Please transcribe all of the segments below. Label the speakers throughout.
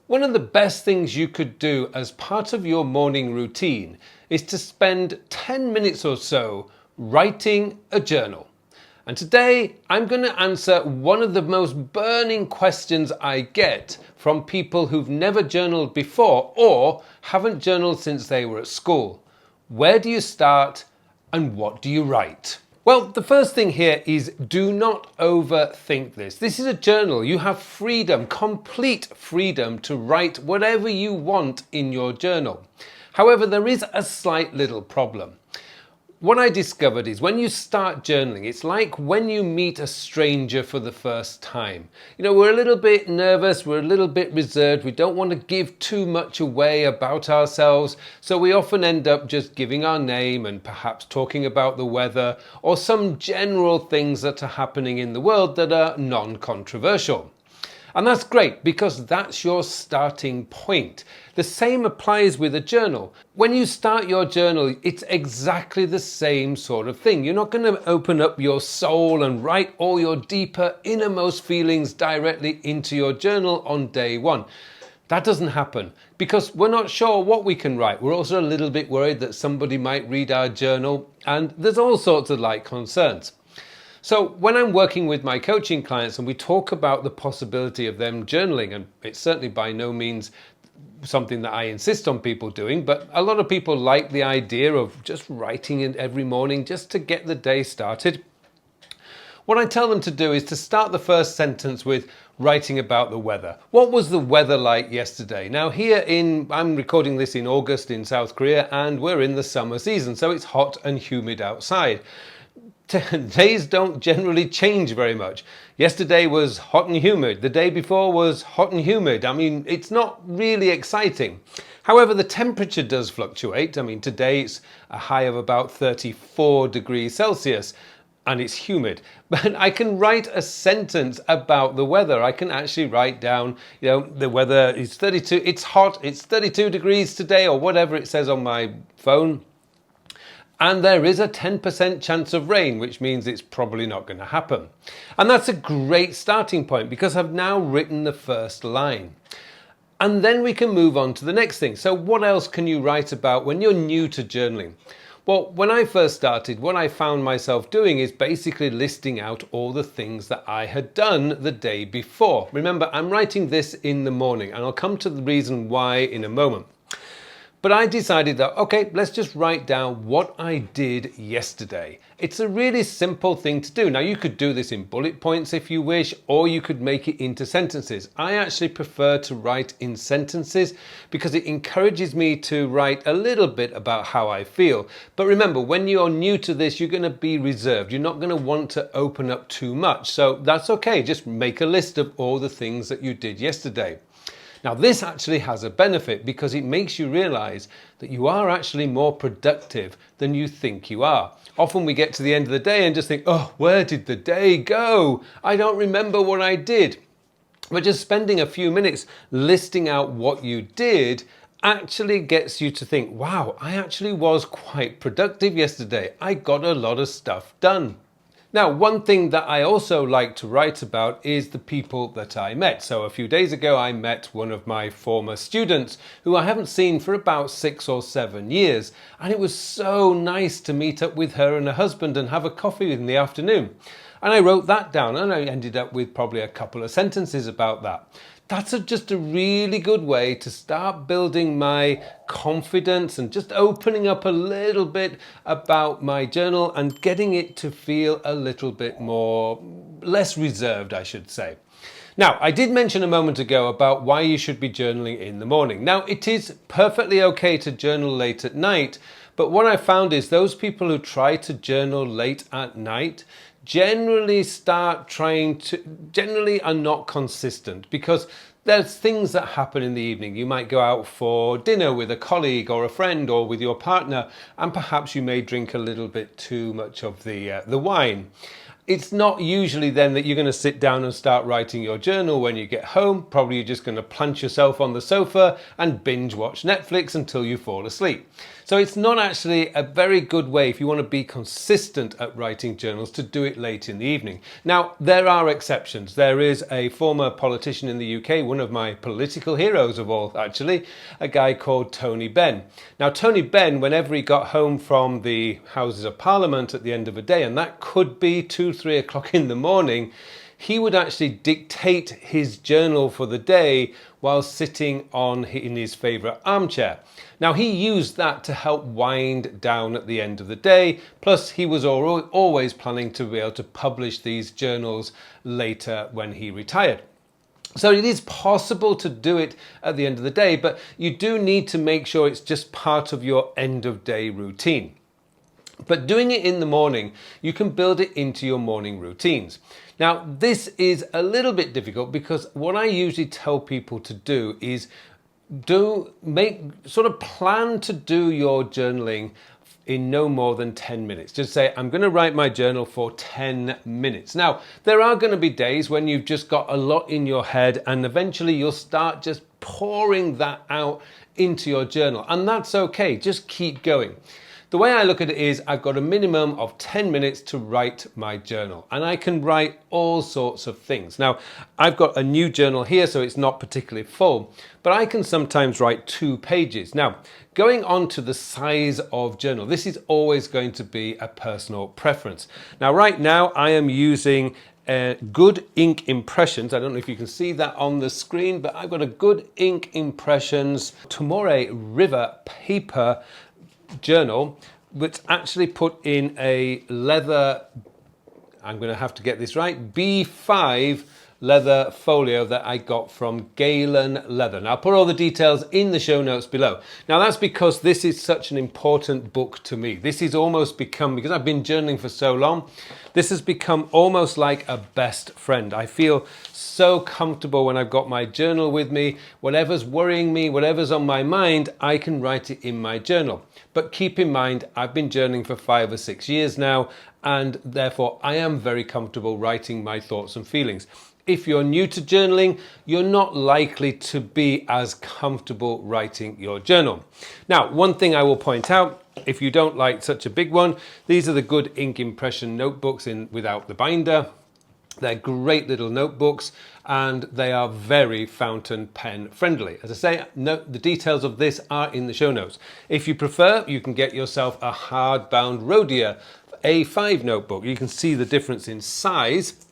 Speaker 1: One of the best things you could do as part of your morning routine is to spend 10 minutes or so writing a journal. And today I'm going to answer one of the most burning questions I get from people who've never journaled before or haven't journaled since they were at school. Where do you start and what do you write? Well, the first thing here is do not overthink this. This is a journal. You have freedom, complete freedom to write whatever you want in your journal. However, there is a slight little problem. What I discovered is when you start journaling, it's like when you meet a stranger for the first time. You know, we're a little bit nervous, we're a little bit reserved, we don't want to give too much away about ourselves, so we often end up just giving our name and perhaps talking about the weather or some general things that are happening in the world that are non-controversial. And that's great because that's your starting point. The same applies with a journal. When you start your journal, it's exactly the same sort of thing. You're not going to open up your soul and write all your deeper, innermost feelings directly into your journal on day one. That doesn't happen because we're not sure what we can write. We're also a little bit worried that somebody might read our journal, and there's all sorts of concerns. So when I'm working with my coaching clients and we talk about the possibility of them journaling, and it's certainly by no means something that I insist on people doing, but a lot of people like the idea of just writing it every morning just to get the day started. What I tell them to do is to start the first sentence with writing about the weather. What was the weather like yesterday? Now I'm recording this in August in South Korea and we're in the summer season, so it's hot and humid outside. Days don't generally change very much. Yesterday was hot and humid. The day before was hot and humid. I mean, it's not really exciting. However, the temperature does fluctuate. I mean, today it's a high of about 34 degrees Celsius and it's humid. But I can write a sentence about the weather. I can actually write down, the weather is 32, it's hot, it's 32 degrees today or whatever it says on my phone. And there is a 10% chance of rain, which means it's probably not going to happen. And that's a great starting point because I've now written the first line. And then we can move on to the next thing. So what else can you write about when you're new to journaling? Well, when I first started, what I found myself doing is basically listing out all the things that I had done the day before. Remember, I'm writing this in the morning, and I'll come to the reason why in a moment. But I decided that, okay, let's just write down what I did yesterday. It's a really simple thing to do. Now, you could do this in bullet points if you wish, or you could make it into sentences. I actually prefer to write in sentences because it encourages me to write a little bit about how I feel. But remember, when you're new to this, you're going to be reserved. You're not going to want to open up too much. So that's okay. Just make a list of all the things that you did yesterday. Now, this actually has a benefit because it makes you realize that you are actually more productive than you think you are. Often we get to the end of the day and just think, oh, where did the day go? I don't remember what I did. But just spending a few minutes listing out what you did actually gets you to think, wow, I actually was quite productive yesterday. I got a lot of stuff done. Now, one thing that I also like to write about is the people that I met. So a few days ago, I met one of my former students who I haven't seen for about 6 or 7 years. And it was so nice to meet up with her and her husband and have a coffee in the afternoon. And I wrote that down and I ended up with probably a couple of sentences about that. That's just a really good way to start building my confidence and just opening up a little bit about my journal and getting it to feel a little bit less reserved, I should say. Now, I did mention a moment ago about why you should be journaling in the morning. Now, it is perfectly okay to journal late at night, but what I found is those people who try to journal late at night generally are not consistent because there's things that happen in the evening. You might go out for dinner with a colleague or a friend or with your partner, and perhaps you may drink a little bit too much of the wine. it's not usually then that you're going to sit down and start writing your journal when you get home. Probably you're just going to plant yourself on the sofa and binge watch Netflix until you fall asleep. So it's not actually a very good way, if you want to be consistent at writing journals, to do it late in the evening. Now, there are exceptions. There is a former politician in the UK, one of my political heroes of all, actually, a guy called Tony Benn. Now, Tony Benn, whenever he got home from the Houses of Parliament at the end of a day, and that could be 2-3 o'clock in the morning, he would actually dictate his journal for the day while sitting in his favourite armchair. Now, he used that to help wind down at the end of the day, plus he was always planning to be able to publish these journals later when he retired. So it is possible to do it at the end of the day, but you do need to make sure it's just part of your end of day routine. But doing it in the morning, you can build it into your morning routines. Now, this is a little bit difficult because what I usually tell people to do is plan to do your journaling in no more than 10 minutes. Just say, I'm going to write my journal for 10 minutes. Now, there are going to be days when you've just got a lot in your head and eventually you'll start just pouring that out into your journal. And that's okay. Just keep going. The way I look at it is I've got a minimum of 10 minutes to write my journal, and I can write all sorts of things. Now, I've got a new journal here, so it's not particularly full, but I can sometimes write 2 pages. Now, going on to the size of journal, this is always going to be a personal preference. Now, right now I am using Good Ink Impressions. I don't know if you can see that on the screen, but I've got a Good Ink Impressions Tomoe River paper journal, which actually put in a leather, I'm going to have to get this right, B5 leather folio that I got from Galen leather. Now, I'll put all the details in the show notes below. Now, that's because this is such an important book to me. This has almost become, because I've been journaling for so long, this has become almost like a best friend. I feel so comfortable when I've got my journal with me. Whatever's worrying me, whatever's on my mind, I can write it in my journal. But keep in mind, I've been journaling for 5 or 6 years now, and therefore I am very comfortable writing my thoughts and feelings. If you're new to journaling, you're not likely to be as comfortable writing your journal. Now, one thing I will point out, if you don't like such a big one, these are the Good Ink Impression notebooks without the binder. They're great little notebooks and they are very fountain pen friendly. As I say, the details of this are in the show notes. If you prefer, you can get yourself a hardbound Rhodiarama A5 notebook. You can see the difference in size.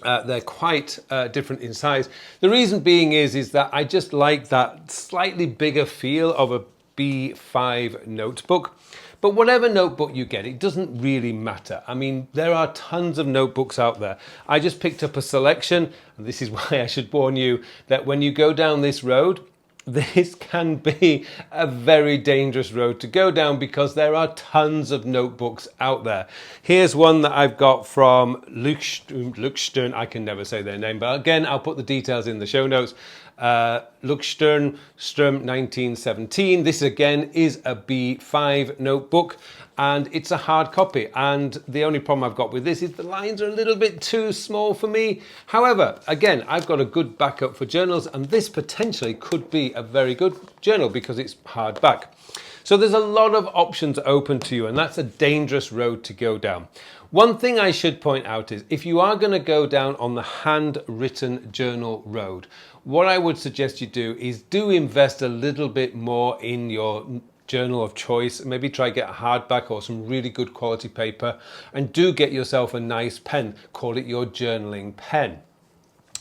Speaker 1: They're quite different in size. The reason being is that I just like that slightly bigger feel of a B5 notebook. But whatever notebook you get, it doesn't really matter. I mean, there are tons of notebooks out there. I just picked up a selection, and this is why I should warn you that when you go down this road, this can be a very dangerous road to go down because there are tons of notebooks out there. Here's one that I've got from Luxstern. I can never say their name, but again, I'll put the details in the show notes. Luxstern 1917. This again is a B5 notebook and it's a hard copy, and the only problem I've got with this is the lines are a little bit too small for me. However, again, I've got a good backup for journals, and this potentially could be a very good journal because it's hardback. So there's a lot of options open to you, and that's a dangerous road to go down. One thing I should point out is if you are going to go down on the handwritten journal road, what I would suggest you do is invest a little bit more in your journal of choice. Maybe try get a hardback or some really good quality paper, and do get yourself a nice pen. Call it your journaling pen.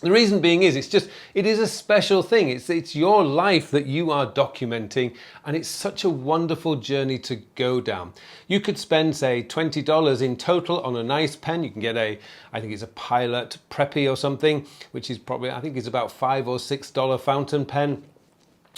Speaker 1: The reason being is it is a special thing. It's your life that you are documenting, and it's such a wonderful journey to go down. You could spend, say, $20 in total on a nice pen. You can get I think it's a Pilot Preppy or something, which is probably, I think it's about $5 or $6 fountain pen.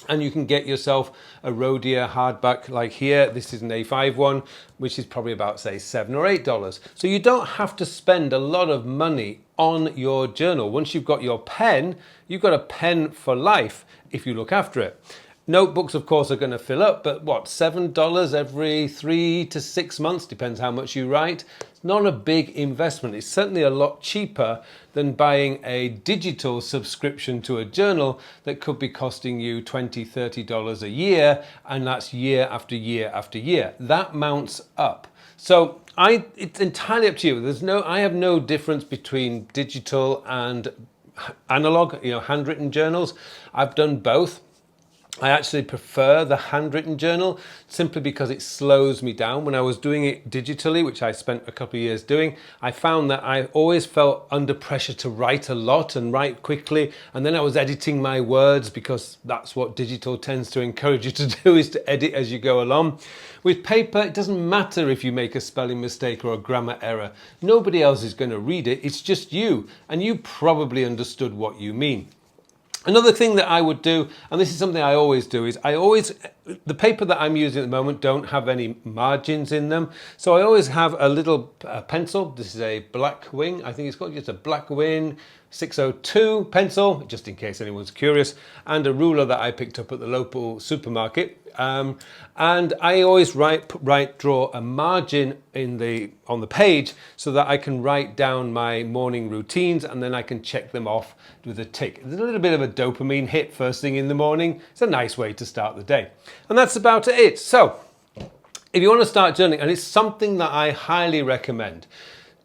Speaker 1: And you can get yourself a Rhodiarama hardback like here. This is an A5 one, which is probably about, say, $7 or $8. So you don't have to spend a lot of money on your journal. Once you've got your pen, you've got a pen for life if you look after it. Notebooks, of course, are going to fill up, but what, $7 every 3 to 6 months, depends how much you write. It's not a big investment. It's certainly a lot cheaper than buying a digital subscription to a journal that could be costing you $20, $30 a year, and that's year after year after year. That mounts up. So it's entirely up to you. I have no difference between digital and analog, handwritten journals. I've done both. I actually prefer the handwritten journal simply because it slows me down. When I was doing it digitally, which I spent a couple of years doing, I found that I always felt under pressure to write a lot and write quickly. And then I was editing my words, because that's what digital tends to encourage you to do, is to edit as you go along. With paper, it doesn't matter if you make a spelling mistake or a grammar error. Nobody else is going to read it. It's just you. And you probably understood what you mean. Another thing that I would do, and this is something I always do, is the paper that I'm using at the moment don't have any margins in them. So I always have a little pencil. This is a Blackwing, I think it's called, just a Blackwing 602 pencil, just in case anyone's curious, and a ruler that I picked up at the local supermarket. And I always draw a margin on the page so that I can write down my morning routines, and then I can check them off with a tick. There's a little bit of a dopamine hit first thing in the morning. It's a nice way to start the day. And that's about it. So if you want to start journaling, and it's something that I highly recommend,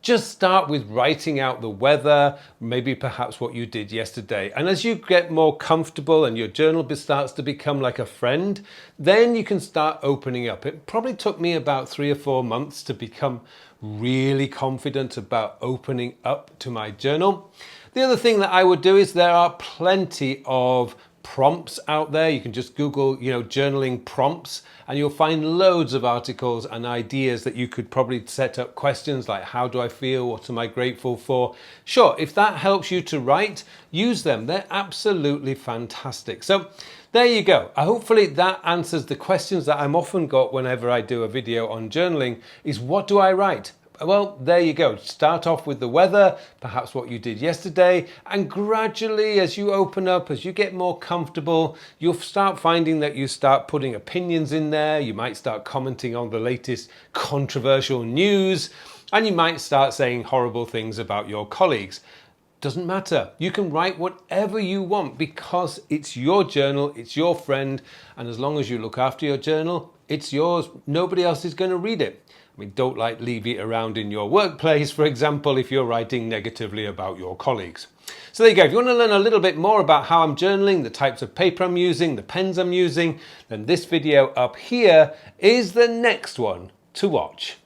Speaker 1: just start with writing out the weather, maybe perhaps what you did yesterday. And as you get more comfortable and your journal starts to become like a friend, then you can start opening up. It probably took me about 3 or 4 months to become really confident about opening up to my journal. The other thing that I would do is there are plenty of prompts out there. You can just Google, journaling prompts, and you'll find loads of articles and ideas that you could probably set up questions like, how do I feel? What am I grateful for? Sure, if that helps you to write, use them. They're absolutely fantastic. So there you go. Hopefully that answers the questions that I'm often got whenever I do a video on journaling, is what do I write? Well, there you go. Start off with the weather, perhaps what you did yesterday, and gradually as you open up, as you get more comfortable, you'll start finding that you start putting opinions in there. You might start commenting on the latest controversial news, and you might start saying horrible things about your colleagues. Doesn't matter. You can write whatever you want because it's your journal, it's your friend, and as long as you look after your journal, it's yours. Nobody else is going to read it. I mean, don't leave it around in your workplace, for example, if you're writing negatively about your colleagues. So there you go. If you want to learn a little bit more about how I'm journaling, the types of paper I'm using, the pens I'm using, then this video up here is the next one to watch.